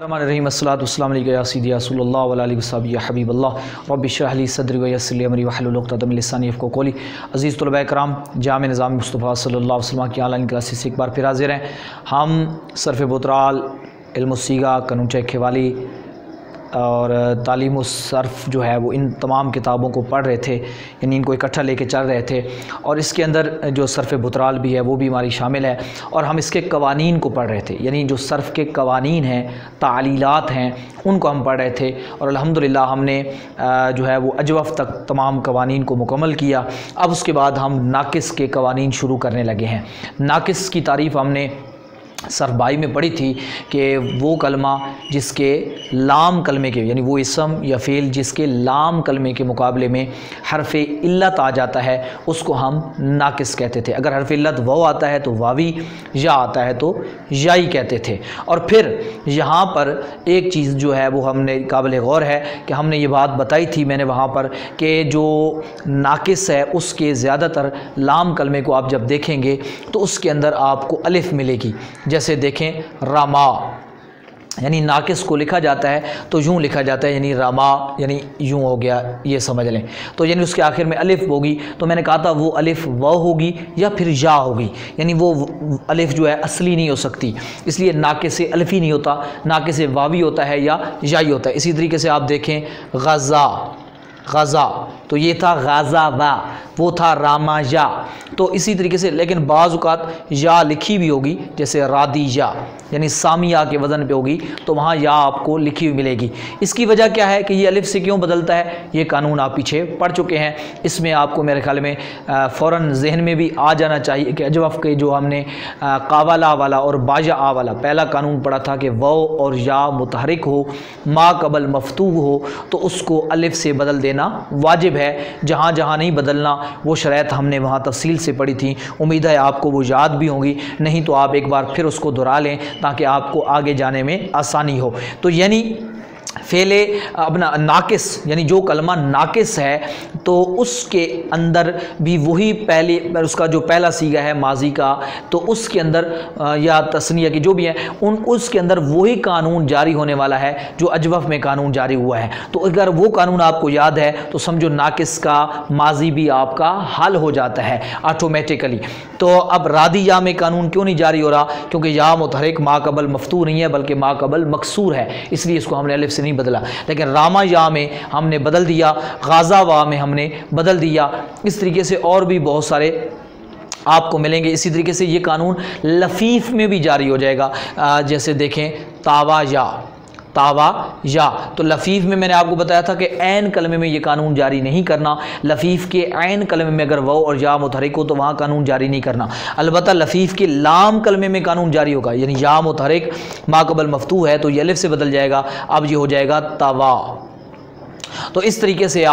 रहीम अस्सलातु वस्सलामु अलैका या सय्यदी या रसूलल्लाह व अला वसहबी या हबीबल्लाह रब्बि इश्रह ली सदरी व यस्सिर ली अमरी वहलुल उक़दतम मिन लिसानी यफ़क़हू क़ौली। अज़ीज़ तलबा कराम, जामे निज़ाम मुस्तफ़ा सल्लल्लाहु अलैहि वसल्लम की ऑनलाइन क्लासेस से एक बार फिर हाज़िर हैं। हम सर्फ़ बोतराल, इल्म सीगा, कनूचे खेवाली और तालीम सर्फ़ जो है वो इन तमाम किताबों को पढ़ रहे थे, यानी इनको इकट्ठा लेके चल रहे थे। और इसके अंदर जो सर्फ़ बोतराल भी है वो भी हमारी शामिल है और हम इसके कवानीन को पढ़ रहे थे, यानी जो सर्फ़ के कवानीन हैं, तालीलात हैं, उनको हम पढ़ रहे थे। और अल्हम्दुलिल्लाह हमने जो है वो अजवफ़ तक तमाम कवानीन को मुकम्मल किया। अब उसके बाद हम नाक़िस के कवानीन शुरू करने लगे हैं। नाक़िस की तारीफ़ हमने सर्फ़ बाई में पढ़ी थी कि वो कलमा जिसके लाम कलमे के, यानी वो इसम या फ़ेल जिसके लाम कलमे के मुकाबले में हरफ़ इल्लत आ जाता है उसको हम नाक़िस कहते थे। अगर हरफ़ इल्लत वाव आता है तो वावी, या आता है तो याई कहते थे। और फिर यहाँ पर एक चीज़ जो है वो हमने काबिल गौर है कि हमने ये बात बताई थी मैंने वहाँ पर कि जो नाक़िस है उसके ज़्यादातर लाम कलमे को आप जब देखेंगे तो उसके अंदर आपको अलिफ़ मिलेगी। जैसे देखें रमा, यानी नाक़िस को लिखा जाता है तो यूँ लिखा जाता है, यानी रमा यानी यूँ हो गया, ये समझ लें। तो यानी उसके आखिर में अलिफ़ होगी, तो मैंने कहा था वो अलिफ़ व होगी या फिर या होगी, यानी वो अलिफ़ जो है असली नहीं हो सकती, इसलिए नाक़िस अलिफ़ी नहीं होता, नाक़िस वावी होता है या याई होता है। इसी तरीके से आप देखें गज़ा, गज़ा तो ये था गाज़ा वा, वो था रामा या। तो इसी तरीके से लेकिन बाज़ औक़ात या लिखी भी होगी, जैसे रादी या, यानी सामिया के वज़न पे होगी तो वहाँ या आपको लिखी हुई मिलेगी। इसकी वजह क्या है कि ये अलिफ़ से क्यों बदलता है, ये कानून आप पीछे पढ़ चुके हैं। इसमें आपको मेरे ख्याल में फ़ौरन जहन में भी आ जाना चाहिए कि अजवफ़ के जो हमने कावला वाला और बाजा आ वाला पहला कानून पढ़ा था कि वाव और या मुतहरिक हो, मा कबल मफ़तूह हो तो उसको अलिफ़ से बदल देना वाजिब है। जहाँ जहाँ नहीं बदलना वो शरैत हमने वहाँ तफसील से पढ़ी थी। उम्मीद है आपको वो याद भी होंगी, नहीं तो आप एक बार फिर उसको दोहरा लें ताकि आपको आगे जाने में आसानी हो। तो यानी फ़ेले अपना नाक़िस, यानी जो कलमा नाक़िस है तो उसके अंदर भी वही पहले उसका जो पहला सीगा है माजी का, तो उसके अंदर या तस्निया की जो भी है उसके अंदर वही कानून जारी होने वाला है जो अजवफ़ में कानून जारी हुआ है। तो अगर वो कानून आपको याद है तो समझो नाक़िस का माजी भी आपका हल हो जाता है ऑटोमेटिकली। तो अब रादी या में कानून क्यों नहीं जारी हो रहा, क्योंकि या मुतहरिक मा कबल मफ़तूह नहीं है बल्कि मा कबल मकसूर है, इसलिए इसको हमने अलिफ़ से नहीं बदला। लेकिन रामा या में हमने बदल दिया, गाज़ा वा में हमने बदल दिया। इस तरीके से और भी बहुत सारे आपको मिलेंगे। इसी तरीके से ये कानून लफ़ीफ़ में भी जारी हो जाएगा। जैसे देखें तावा या, तावा या, तो लफ़ीफ़ में मैंने आपको बताया था कि ऐन कलमे में ये कानून जारी नहीं करना। लफ़ीफ़ के ऐन कलमे में अगर वाव और या मुतहरिक हो तो वहाँ कानून जारी नहीं करना। अलबत्ता लफ़ीफ़ के लाम कलमे में कानून जारी होगा, यानी या मुतहरिक मा कबल मफ़तूह है तो ये अलिफ़ से बदल जाएगा, अब ये हो जाएगा तवा। तो इस तरीके से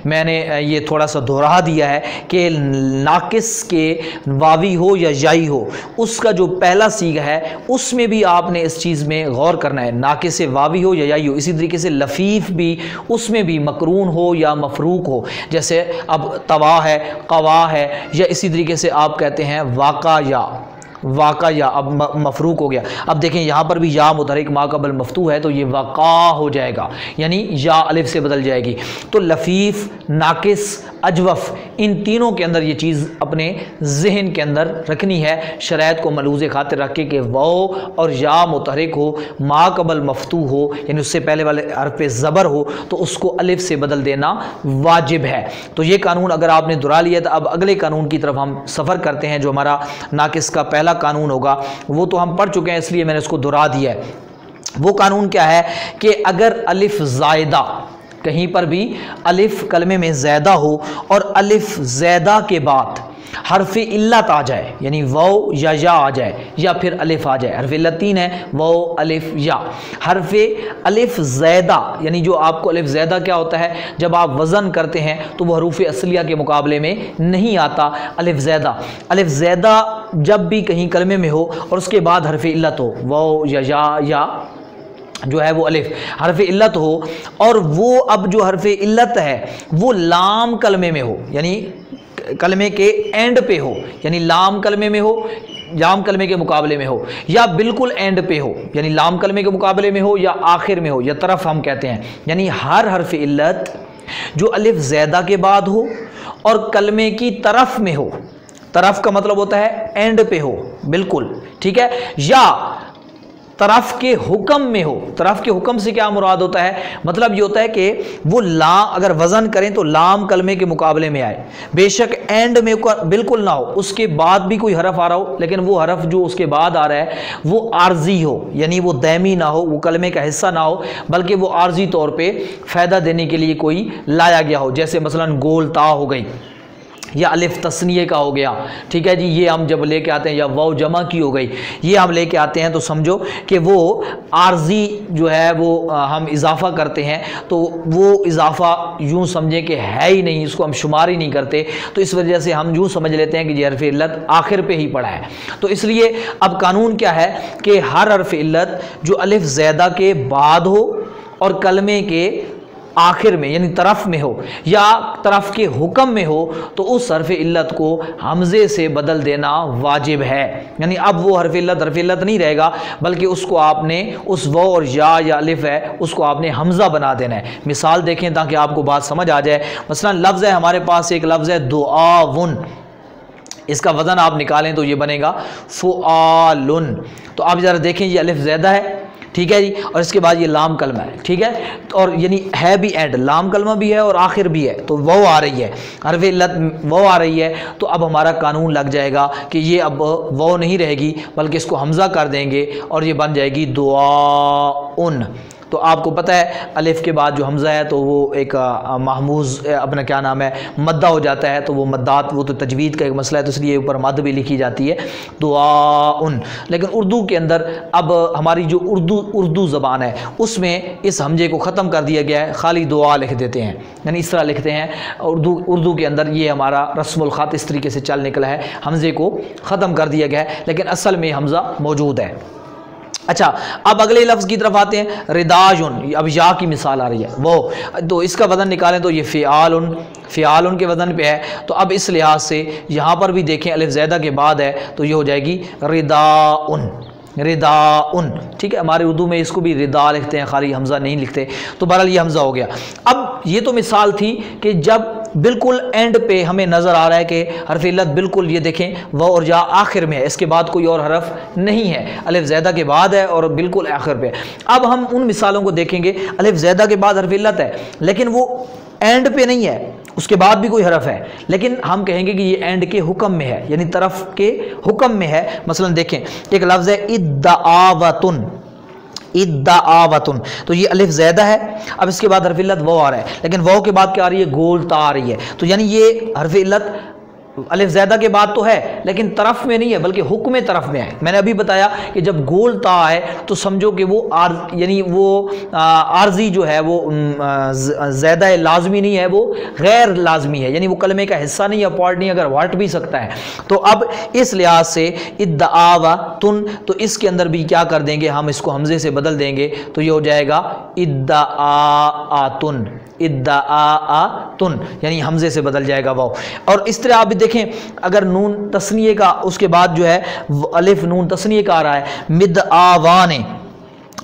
मैंने ये थोड़ा सा दोहरा दिया है कि नाक़िस के वावी हो या याई हो उसका जो पहला सीगा है उसमें भी आपने इस चीज़ में गौर करना है, नाक़िस वावी हो या याई हो। इसी तरीके से लफ़ीफ़ भी उसमें भी मकरून हो या मफरूक हो, जैसे अब तवा है, कवा है, या इसी तरीके से आप कहते हैं वाक़ा या, वाक़ा या अब मफरूक हो गया। अब देखें यहाँ पर भी या मुतहरिक मा कबल मफ़तूह है तो ये वक़ा हो जाएगा, यानी या अलिफ़ से बदल जाएगी। तो लफ़ीफ़, नाक़िस, अजवफ़, इन तीनों के अंदर ये चीज़ अपने जहन के अंदर रखनी है, शरैत को मलूज़ खातिर रख के कि वाव और या मुतहरिक हो, मा कबल मफ़तूह हो, यानी उससे पहले वाले हर्फ़ पे ज़बर हो तो उसको अलिफ़ से बदल देना वाजिब है। तो ये कानून अगर आपने दोहरा लिया तो अब अगले कानून की तरफ हम सफ़र करते हैं जो हमारा नाक़िस का पहला कानून होगा। वो तो हम पढ़ चुके हैं इसलिए मैंने उसको दोहरा दिया है। वो कानून क्या है कि अगर अलिफ़ ज़ायदा, कहीं पर भी अलिफ़ कलमे में ज़्यादा हो और अलिफ़ ज़्यादा के बाद हरफ़ इल्लत आ जाए, यानी वाव या आ जाए या फिर अलिफ़ आ जाए, हरफ़ इल्लत तीन है, वाव अलिफ़ या। हरफ़ अलिफ़ ज़ैदा, यानी जो आपको अलिफ़ ज़ैदा क्या होता है, जब आप वज़न करते हैं तो वह हरूफ़ असलिया के मुकाबले में नहीं आता अलिफ़ ज़ैदा। अलिफ़ ज़ैदा जब भी कहीं कलमे में हो और उसके बाद हरफ़ इल्लत हो, वाव या जो है वो अलिफ़ हरफ़ इल्लत हो, और वो अब जो हरफ़ इल्लत है वो लाम कलमे में हो, यानी कलमे के एंड पे हो, यानी लाम कलमे में हो, लाम कलमे के मुकाबले में हो, या बिल्कुल एंड पे हो, यानी लाम कलमे के मुकाबले में हो, या आखिर में हो, या तरफ हम कहते हैं, यानी हर हर्फ इल्लत जो अलिफ ज़ैदा के बाद हो और कलमे की तरफ में हो, तरफ का मतलब होता है एंड पे हो, बिल्कुल ठीक है, या तरफ के हुक्म में हो। तरफ के हुक्म से क्या मुराद होता है, मतलब ये होता है कि वो ला अगर वज़न करें तो लाम कलमे के मुकाबले में आए, बेशक एंड में बिल्कुल ना हो, उसके बाद भी कोई हरफ आ रहा हो, लेकिन वो हरफ जो उसके बाद आ रहा है वो आर्जी हो, यानी वो दैमी ना हो, वो कलमे का हिस्सा ना हो, बल्कि वो आर्जी तौर पे फ़ायदा देने के लिए कोई लाया गया हो, जैसे मसलन गोल ता हो गई, या अलिफ तस्निये का हो गया, ठीक है जी, ये हम जब लेके आते हैं, या वाव जमा की हो गई, ये हम लेके आते हैं, तो समझो कि वो आर्जी जो है वो हम इजाफा करते हैं, तो वो इजाफा यूँ समझें कि है ही नहीं, इसको हम शुमार ही नहीं करते, तो इस वजह से हम यूँ समझ लेते हैं कि ये हर्फ इल्लत आखिर पे ही पड़ा है। तो इसलिए अब कानून क्या है कि हर हर्फ इल्लत जो अलिफ ज़ैदा के बाद हो और कलमे के आखिर में यानी तरफ में हो या तरफ के हुक्म में हो, तो उस हर्फ इल्लत को हमज़े से बदल देना वाजिब है। यानी अब वो हर्फ इल्लत नहीं रहेगा, बल्कि उसको आपने उस वो और या अलिफ है उसको आपने हमज़ा बना देना है। मिसाल देखें ताकि आपको बात समझ आ जाए। मसलन लफ्ज़ है, हमारे पास एक लफ्ज़ है दुआउन, इसका वज़न आप निकालें तो ये बनेगा फ़ुआलुन। तो आप ज़रा देखें, ये अलिफ ज़ैदा है, ठीक है जी, और इसके बाद ये लाम कलमा है, ठीक है, और यानी है भी एंड, लाम कलमा भी है और आखिर भी है, तो वो आ रही है, हर्फ इल्लत वो आ रही है, तो अब हमारा कानून लग जाएगा कि ये अब वो नहीं रहेगी, बल्कि इसको हमज़ा कर देंगे और ये बन जाएगी दुआउन। तो आपको पता है अलिफ के बाद जो हमज़ा है तो वो एक महमूज़ अपना क्या नाम है मद्दा हो जाता है, तो वो मद्दात वो तो तजवीद का एक मसला है, तो इसलिए ऊपर मद भी लिखी जाती है दुआउन। लेकिन उर्दू के अंदर अब हमारी जो उर्दू ज़बान है उसमें इस हमजे को ख़त्म कर दिया गया है, खाली दुआ लिख देते हैं, यानी इस तरह लिखते हैं। उर्दू के अंदर ये हमारा रस्मुल ख़त इस तरीके से चल निकला है, हमजे को ख़त्म कर दिया गया है, लेकिन असल में हमज़ा मौजूद है। अच्छा, अब अगले लफ्ज़ की तरफ आते हैं, रिदाजुन। अब या की मिसाल आ रही है वो, तो इसका वज़न निकालें तो ये फ़ियालुन के वज़न पे है। तो अब इस लिहाज से यहाँ पर भी देखें अलिफ ज़ैदा के बाद है तो ये हो जाएगी रिदाउन, ठीक है। हमारे उर्दू में इसको भी रिदा लिखते हैं, खाली हमज़ा नहीं लिखते, तो बहरहाल ये हमज़ा हो गया। अब ये तो मिसाल थी कि जब बिल्कुल एंड पे हमें नज़र आ रहा है कि हर्फ इल्लत बिल्कुल, ये देखें वो और जा आखिर में है, इसके बाद कोई और हरफ नहीं है, अलिफ ज़ैदा के बाद है और बिल्कुल आखिर पे। अब हम उन मिसालों को देखेंगे, अलिफ ज़ैदा के बाद हर्फ इल्लत है लेकिन वो एंड पे नहीं है, उसके बाद भी कोई हरफ है, लेकिन हम कहेंगे कि ये एंड के हुक्म में है, यानी तरफ के हुक्म में है। मसलन देखें, एक लफ्ज़ है इद्दाआवतुन, तो ये अलिफ ज़ैदा है, अब इसके बाद हर्फ इल्लत वो आ रहा है, लेकिन वो के बाद क्या आ रही है, गोल ता आ रही है, तो यानी ये हर्फ इल्लत अलिफ ज़ैदा के बाद तो है लेकिन तरफ में नहीं है, बल्कि हुक्म तरफ में है। मैंने अभी बताया कि जब गोल ता है तो समझो कि वो यानी वो आर्जी जो है वो ज़्यादा लाजमी नहीं है, वो गैर लाजमी है, यानी वो कलमे का हिस्सा नहीं है, पार्ट नहीं, अगर हट भी सकता है। तो अब इस लिहाज से इद्दाआवतुन, तो इसके अंदर भी क्या कर देंगे, हम इसको हमज़े से बदल देंगे, तो ये हो जाएगा इद्दाआतुन, यानी हमज़े से बदल जाएगा वाव। और इस तरह आप भी देखें, अगर नून तस्निये का उसके बाद जो है अलिफ नून तस्निये का आ रहा है, मिदआवाने,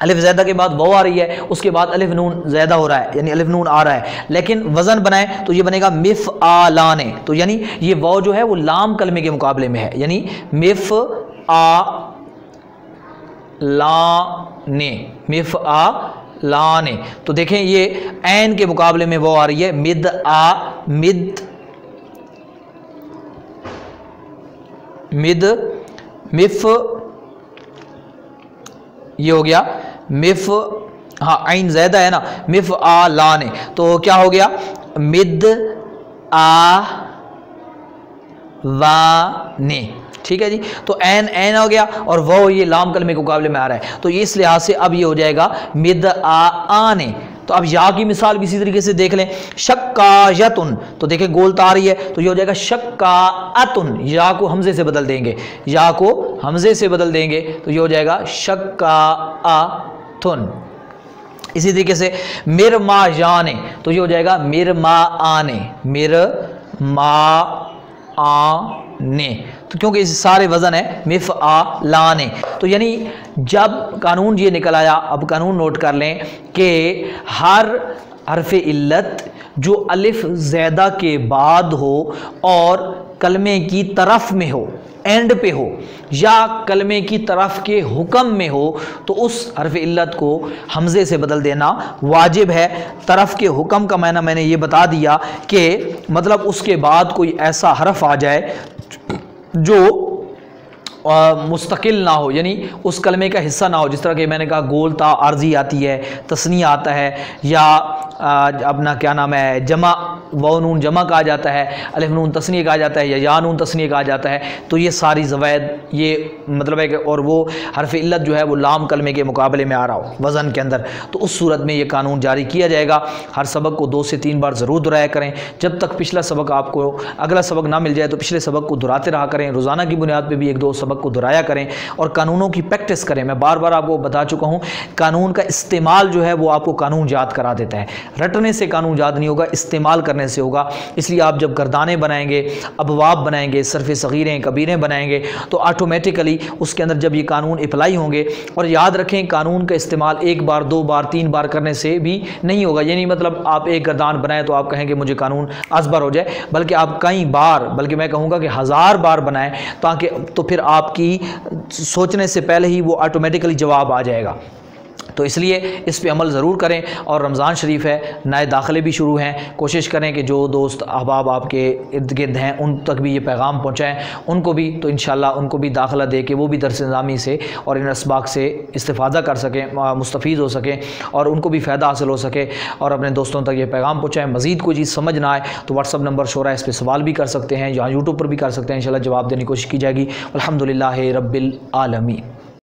अलिफ ज़ैदा के बाद वो आ रही है, उसके बाद अलिफ नून ज़्यादा हो रहा है, यानी अलिफ नून आ रहा है, लेकिन वज़न बनाए तो ये बनेगा मिफ़आलाने, तो यानी ये वो जो है वो लाम कलमे के मुकाबले में है, यानी मिफ़आलाने। तो देखें ये ऐन के मुकाबले में वो आ रही है मिफ़, ये हो गया मिफ़, हाँ आइन ज़्यादा है ना, मिफ़आलाने, तो क्या हो गया मिदआवाने, ठीक है जी। तो एन हो गया और वो ये लाम कलमे के मुकाबले में आ रहा है, तो इस लिहाज से अब ये हो जाएगा मिदआने। तो अब या की मिसाल भी इसी तरीके से देख लें, शक्कायतुन, तो देखें गोल ता आ रही है, तो ये हो जाएगा शक्काअतुन, या को हमज़े से बदल देंगे, तो ये हो जाएगा शक्काअतुन। इसी तरीके से मिरमायाने, तो ये हो जाएगा मिरमाआने, आने, तो क्योंकि इस सारे वज़न है मिफ़आलाने। तो यानी जब कानून ये निकल आया, अब कानून नोट कर लें कि हर हरफ़े इल्लत जो अलिफ ज़ैदा के बाद हो और कलमे की तरफ में हो, एंड पे हो, या कलमे की तरफ के हुक्म में हो, तो उस हरफ़ इल्लत को हमज़े से बदल देना वाजिब है। तरफ के हुक्म का मायना मैंने ये बता दिया कि मतलब उसके बाद कोई ऐसा हरफ आ जाए जो मुस्तकिल ना हो, यानी उस कलमे का हिस्सा ना हो। जिस तरह कि मैंने कहा गोलता आर्जी आती है, तस्निया आता है, या अपना क्या नाम है जमा वाव नून जमा कहा जाता है, अलिफ नून तस्निया कहा जाता है, या नून तस्निया कहा जाता है। तो ये सारी ज़वैद ये मतलब है कि और वो हरफ़ इल्लत जो है वो लाम कलमे के मुकाबले में आ रहा हो वज़न के अंदर, तो उस सूरत में ये कानून जारी किया जाएगा। हर सबक को 2 से 3 बार ज़रूर दोहराया करें। जब तक पिछला सबक आपको अगला सबक ना मिल जाए तो पिछले सबक को दोहराते रहा करें। रोज़ाना की बुनियाद पर भी 1-2 सबक को दोहराया करें और कानूनों की प्रैक्टिस करें। मैं बार बार आपको बता चुका हूँ, कानून का इस्तेमाल जो है वो आपको कानून याद करा देता है। रटने से कानून याद नहीं होगा, इस्तेमाल करने से होगा। इसलिए आप जब गर्दाने बनाएंगे, अबवाब बनाएंगे, सरफ़े सगीरें कबीरें बनाएंगे, तो ऑटोमेटिकली उसके अंदर जब ये कानून अप्लाई होंगे। और याद रखें, कानून का इस्तेमाल 1 बार 2 बार 3 बार करने से भी नहीं होगा। यानी मतलब आप एक गर्दान बनाएं तो आप कहें कि मुझे कानून असबर हो जाए, बल्कि आप कई बार, बल्कि मैं कहूँगा कि 1000 बार बनाएं, ताकि तो फिर आपकी सोचने से पहले ही वो ऑटोमेटिकली जवाब आ जाएगा। तो इसलिए इस पे अमल ज़रूर करें। और रमज़ान शरीफ है, नए दाखिले भी शुरू हैं, कोशिश करें कि जो दोस्त अहबाब आपके इर्द गिर्द हैं उन तक भी ये पैगाम पहुँचाएँ, उनको भी, तो इंशाल्लाह उनको भी दाखिला दे के वो भी दरस निज़ामी से और इन असबाक से इस्तिफ़ादा कर सकें, मुस्तफ़ीज़ हो सकें और उनको भी फ़ायदा हासिल हो सके और अपने दोस्तों तक ये पैगाम पहुँचाएँ। मज़ीद कोई चीज़ समझ ना आए तो व्हाट्सअप नंबर शो रहा है, इस पर सवाल भी कर सकते हैं, या यूट्यूब पर भी कर सकते हैं। इंशाल्लाह जवाब देने की कोशिश की जाएगी। अल्हम्दुलिल्लाह रब्बिल आलमीन।